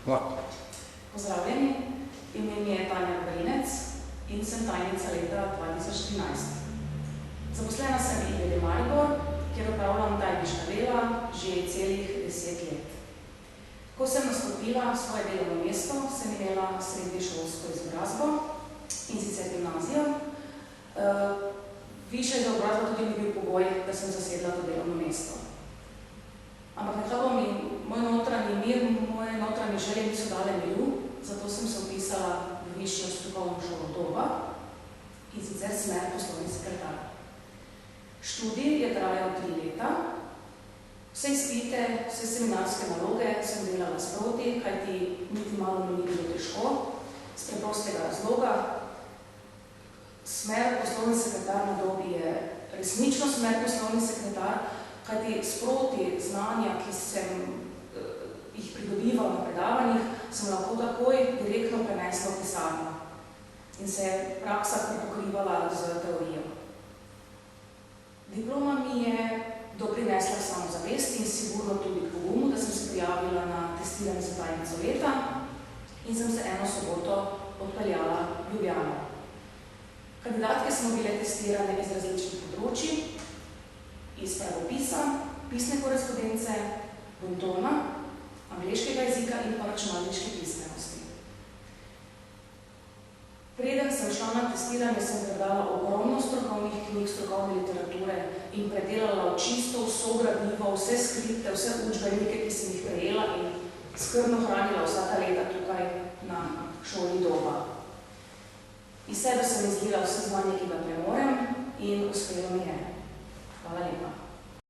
Pozdravljeni, ime mi je Tanja Brinec in sem tajnica leta 2013. Zaposlena sem v IVD Maribor, kjer opravljam tajniška dela že celih 10 let. Ko sem nastopila svoje delovno mesto, sem imela srednješolsko izobrazbo in sicer gimnazijo. Višja izobrazba tudi ni bil pogoj, da sem zasedla to delovno mesto. Ampak nekako mi moj notranji mir, moje notranje želje niso dale miru, zato sem se vpisala v višjo strokovno šolo Doba in sicer smer poslovni sekretar. Študij je trajal 3 leta. Vse izpite, vse seminarske naloge sem delala sproti, kajti niti malo mi ni bilo težko, z preprostega razloga. Smer poslovni sekretar na Dobi je resnično smer poslovni sekretar, kajti sproti znanja, ki sem jih pridobivala na predavanjih, sem lahko takoj direktno prenesla v pisarno in se je praksa prepokrivala z teorijo. Diploma mi je doprinesla samozavest in sigurno tudi pogumu, da sem se prijavila na testiranje za tajnico leta in sem se eno soboto odpeljala v Ljubljano. Kandidatke smo bile testirane iz različnih področij, iz pravopisa, pisne korespondence, bontona, angleškega jezika in pa računalniške pismenosti. Preden sem šla na testiranje, sem predala ogromno strokovnih knjig, strokovne literature in predelala čisto vso gradivo, vse skripte, vse učbenike, ki sem jih prejela in skrbno hranila vsa ta leta tukaj na šoli Doba. Iz sebe sem izlila vse znanje, ki ga premorem in uspelo mi je. Hvala lepa.